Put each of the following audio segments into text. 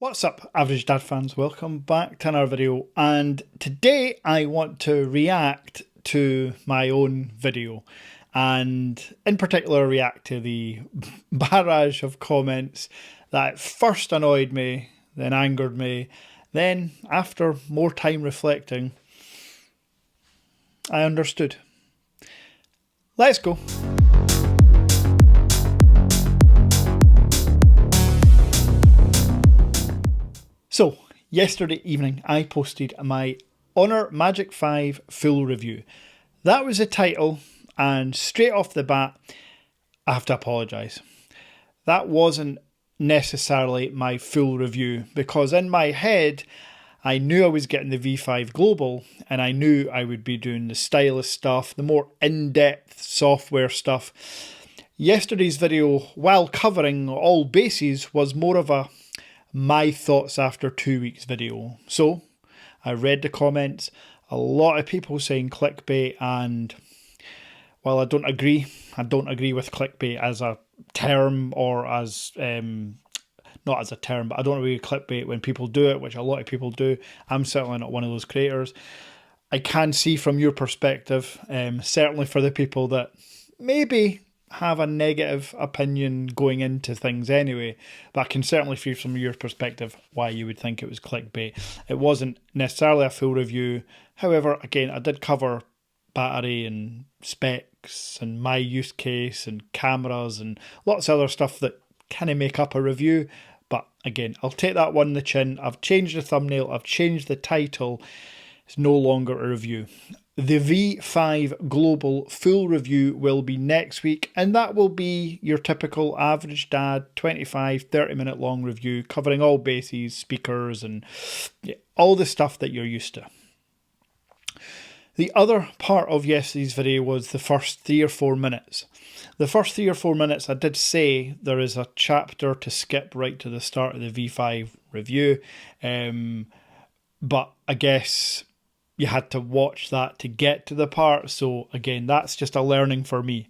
What's up, Average Dad fans? Welcome back to another video, and today I want to react to my own video, and in particular react to the barrage of comments that first annoyed me, then angered me, then after more time reflecting, I understood. Let's go. So, yesterday evening I posted my Honor Magic 5 full review. That was the title, and straight off the bat, I have to apologise. That wasn't necessarily my full review, because in my head, I knew I was getting the V5 Global, and I knew I would be doing the stylus stuff, the more in-depth software stuff. Yesterday's video, while covering all bases, was more of a my thoughts after 2 weeks video. So I read the comments, a lot of people saying clickbait, and while I don't agree with clickbait as a term, or as not as a term, but I don't agree with clickbait when people do it, which a lot of people do. I'm certainly not one of those creators. I can see from your perspective, certainly for the people that maybe have a negative opinion going into things anyway, but I can certainly see from your perspective why you would think it was clickbait. It wasn't necessarily a full review. However, again, I did cover battery and specs and my use case and cameras and lots of other stuff that kind of make up a review. But again, I'll take that one in the chin. I've changed the thumbnail, I've changed the title. It's no longer a review. The V5 Global full review will be next week, and that will be your typical Average Dad 25-30 minute long review covering all bases, speakers, and all the stuff that you're used to. The other part of yesterday's video was the first 3 or 4 minutes. The first 3 or 4 minutes, I did say there is a chapter to skip right to the start of the V5 review, but I guess you had to watch that to get to the part. So again, that's just a learning for me.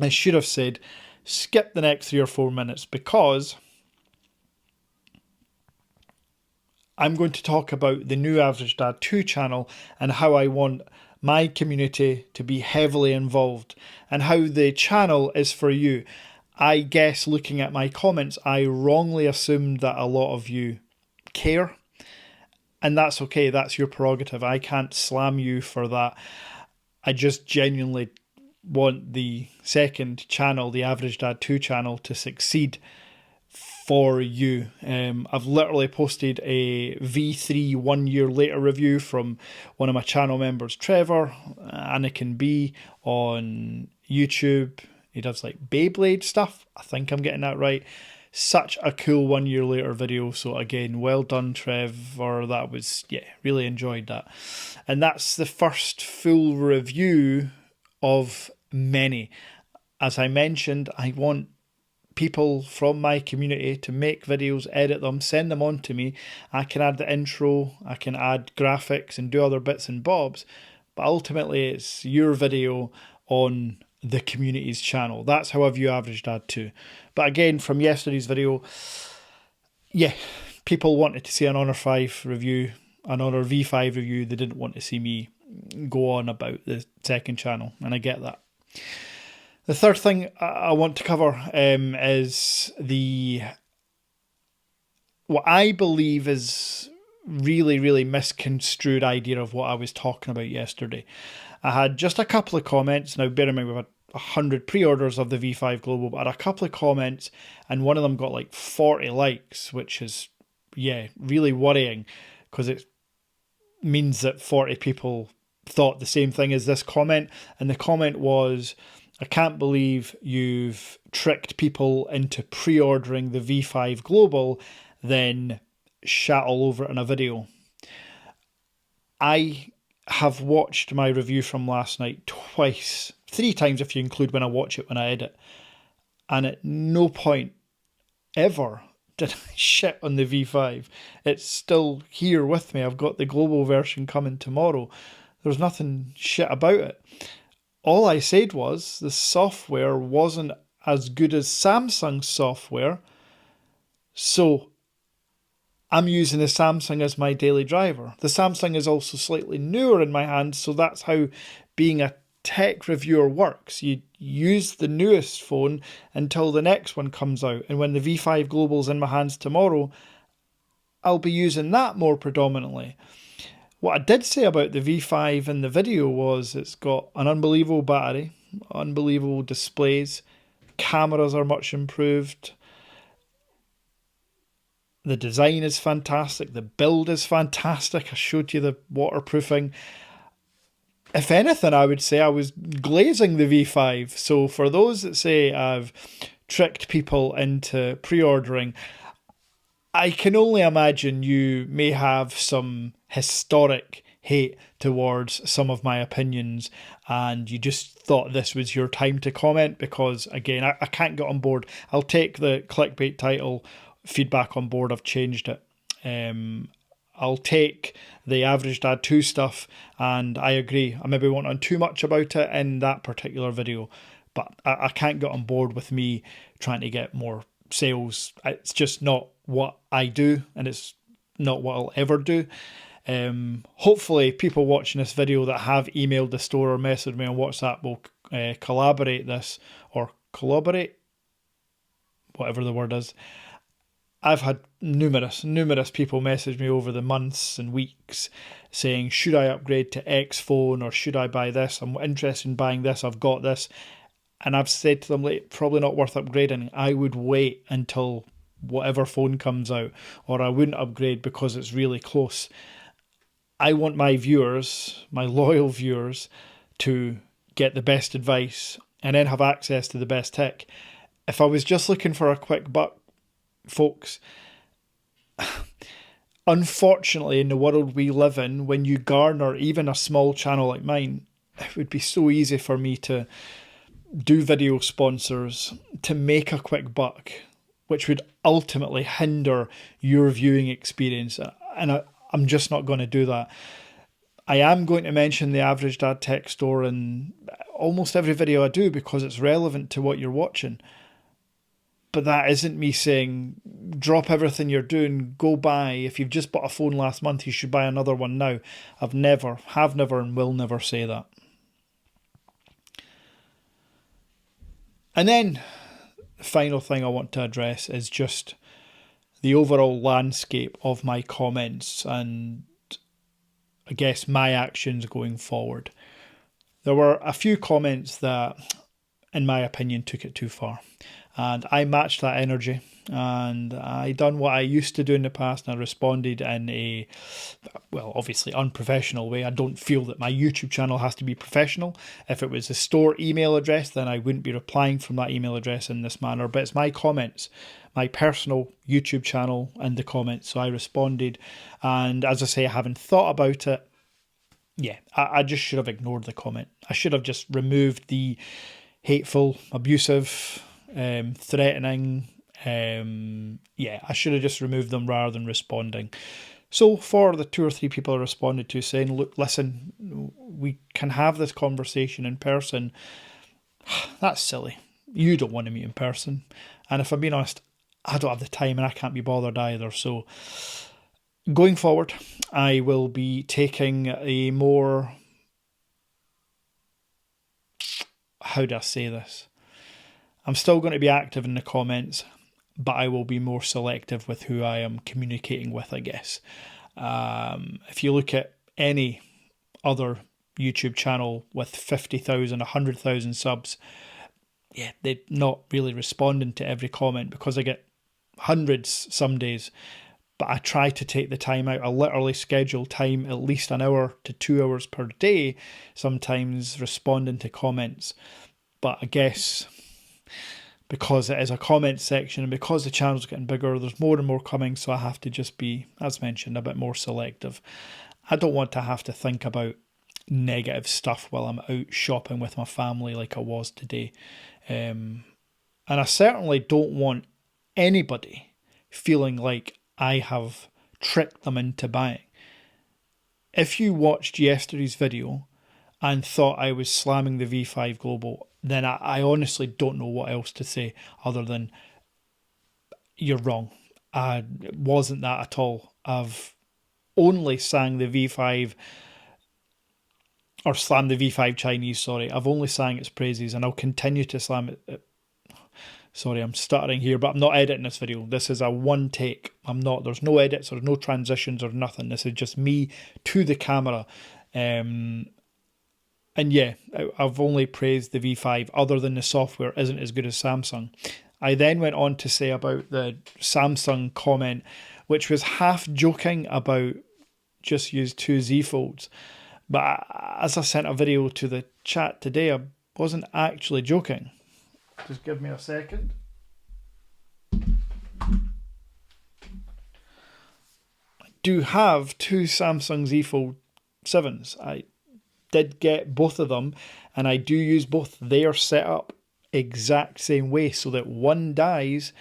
I should have said skip the next 3 or 4 minutes, because I'm going to talk about the new Average Dad 2 channel and how I want my community to be heavily involved, and how the channel is for you. I guess looking at my comments, I wrongly assumed that a lot of you care. And that's okay, that's your prerogative. I can't slam you for that. I just genuinely want the second channel, the Average Dad 2 channel, to succeed for you. I've literally posted a V3 1 year later review from one of my channel members, Trevor, Anakin B, on YouTube. He does like Beyblade stuff. I think I'm getting that right. Such a cool 1 year later video. So again, well done, Trevor. That was, really enjoyed that. And that's the first full review of many. As I mentioned, I want people from my community to make videos, edit them, send them on to me. I can add the intro, I can add graphics and do other bits and bobs, but ultimately it's your video on the community's channel. That's how I view Average Dad 2. But again, from yesterday's video, people wanted to see an Honor 5 review, an Honor V5 review. They didn't want to see me go on about the second channel, and I get that. The third thing I want to cover is what I believe is really misconstrued idea of what I was talking about yesterday. I had just a couple of comments. Now, bear in mind, we've had 100 pre-orders of the V5 Global, but I had a couple of comments, and one of them got like 40 likes, which is, really worrying, because it means that 40 people thought the same thing as this comment. And the comment was, I can't believe you've tricked people into pre-ordering the V5 Global, then shat all over it in a video. I have watched my review from last night twice, 3 times if you include when I watch it when I edit, and at no point ever did I shit on the V5. It's still here with me. I've got the global version coming tomorrow. There's nothing shit about it. All I said was the software wasn't as good as Samsung's software, So I'm using the Samsung as my daily driver. The Samsung is also slightly newer in my hands, so that's how being a tech reviewer works. You use the newest phone until the next one comes out, and when the V5 Global's in my hands tomorrow, I'll be using that more predominantly. What I did say about the V5 in the video was it's got an unbelievable battery, unbelievable displays, cameras are much improved, the design is fantastic, the build is fantastic. I showed you the waterproofing. If anything, I would say I was glazing the V5. So for those that say I've tricked people into pre-ordering, I can only imagine you may have some historic hate towards some of my opinions and you just thought this was your time to comment because, again, I can't get on board. I'll take the clickbait title feedback on board. I've changed it. I'll take the Average Dad 2 stuff, and I agree. I maybe went on too much about it in that particular video, but I can't get on board with me trying to get more sales. It's just not what I do, and it's not what I'll ever do. Hopefully people watching this video that have emailed the store or messaged me on WhatsApp will collaborate this, or collaborate, whatever the word is. I've had numerous people message me over the months and weeks saying, should I upgrade to X phone or should I buy this? I'm interested in buying this. I've got this. And I've said to them, like, probably not worth upgrading. I would wait until whatever phone comes out, or I wouldn't upgrade because it's really close. I want my viewers, my loyal viewers, to get the best advice and then have access to the best tech. If I was just looking for a quick buck, folks, unfortunately, in the world we live in, when you garner even a small channel like mine, it would be so easy for me to do video sponsors to make a quick buck, which would ultimately hinder your viewing experience. And I'm just not going to do that. I am going to mention the Average Dad Tech Store in almost every video I do because it's relevant to what you're watching. But that isn't me saying, drop everything you're doing, go buy. If you've just bought a phone last month, you should buy another one now. Have never, and will never say that. And then the final thing I want to address is just the overall landscape of my comments and, I guess, my actions going forward. There were a few comments that, in my opinion, took it too far. And I matched that energy, and I done what I used to do in the past, and I responded in a, well, obviously unprofessional way. I don't feel that my YouTube channel has to be professional. If it was a store email address, then I wouldn't be replying from that email address in this manner. But it's my comments, my personal YouTube channel and the comments. So I responded, and as I say, having thought about it, yeah, I just should have ignored the comment. I should have just removed the hateful, abusive, threatening. I should have just removed them rather than responding. So for the 2 or 3 people I responded to saying, look, listen, we can have this conversation in person, that's silly. You don't want to meet in person. And if I'm being honest, I don't have the time and I can't be bothered either. So going forward, I will be taking a more, how do I say this? I'm still going to be active in the comments, but I will be more selective with who I am communicating with, I guess. If you look at any other YouTube channel with 50,000, 100,000 subs, yeah, they're not really responding to every comment because I get hundreds some days. But I try to take the time out. I literally schedule time at least an hour to 2 hours per day, sometimes responding to comments. But I guess because it is a comment section and because the channel's getting bigger, there's more and more coming, so I have to just be, as mentioned, a bit more selective. I don't want to have to think about negative stuff while I'm out shopping with my family like I was today. And I certainly don't want anybody feeling like I have tricked them into buying. If you watched yesterday's video and thought I was slamming the V5 Global, then I honestly don't know what else to say other than you're wrong. It wasn't that at all. I've only sang the V5, or slammed the V5 Chinese, sorry. I've only sang its praises, and I'll continue to slam it. Sorry, I'm stuttering here, but I'm not editing this video. This is a one take. There's no edits or no transitions or nothing. This is just me to the camera. And yeah, I've only praised the V5, other than the software isn't as good as Samsung. I then went on to say about the Samsung comment, which was half joking about just use 2 Z Folds. But as I sent a video to the chat today, I wasn't actually joking. Just give me a second. I do have 2 Samsung Z Fold 7s. I did get both of them, and I do use both. They are set up exact same way, so that one dies,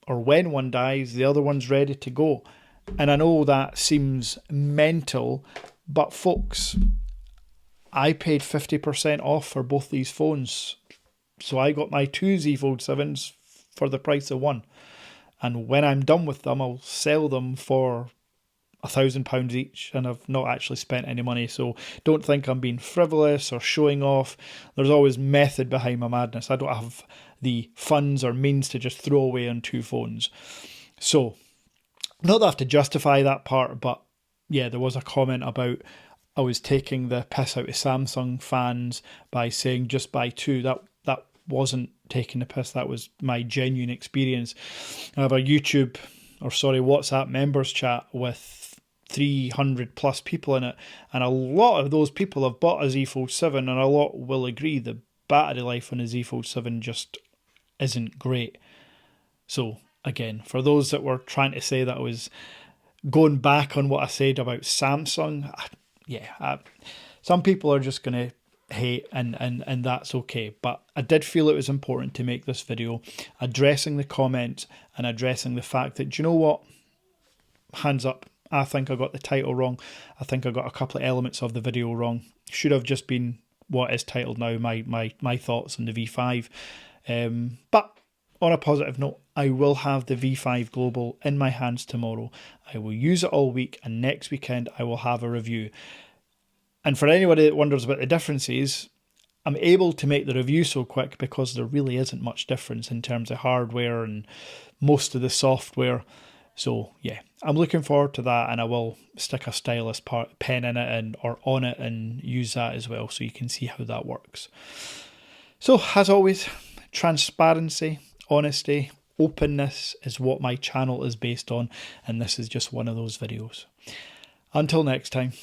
or when one dies, the other one's ready to go. And I know that seems mental, but folks, I paid 50% off for both these phones. So I got my 2 Z Fold 7s for the price of one. And when I'm done with them, I'll sell them for £1,000 each, and I've not actually spent any money. So don't think I'm being frivolous or showing off. There's always method behind my madness. I don't have the funds or means to just throw away on 2 phones. So, not that I have to justify that part, but yeah, there was a comment about I was taking the piss out of Samsung fans by saying just buy 2. That wasn't taking the piss. That was my genuine experience. I have a WhatsApp members chat with 300 plus people in it, and a lot of those people have bought a Z Fold 7, and a lot will agree the battery life on a Z Fold 7 just isn't great. So again, for those that were trying to say that I was going back on what I said about Samsung, some people are just going to hate, and that's okay. But I did feel it was important to make this video addressing the comments and addressing the fact that, do you know what? Hands up. I think I got the title wrong. I think I got a couple of elements of the video wrong. Should have just been what is titled now, my thoughts on the V5. But on a positive note, I will have the V5 Global in my hands tomorrow. I will use it all week, and next weekend I will have a review. And for anybody that wonders about the differences, I'm able to make the review so quick because there really isn't much difference in terms of hardware and most of the software. So yeah, I'm looking forward to that, and I will stick a stylus pen in it or on it and use that as well, so you can see how that works. So as always, transparency, honesty, openness is what my channel is based on, and this is just one of those videos. Until next time.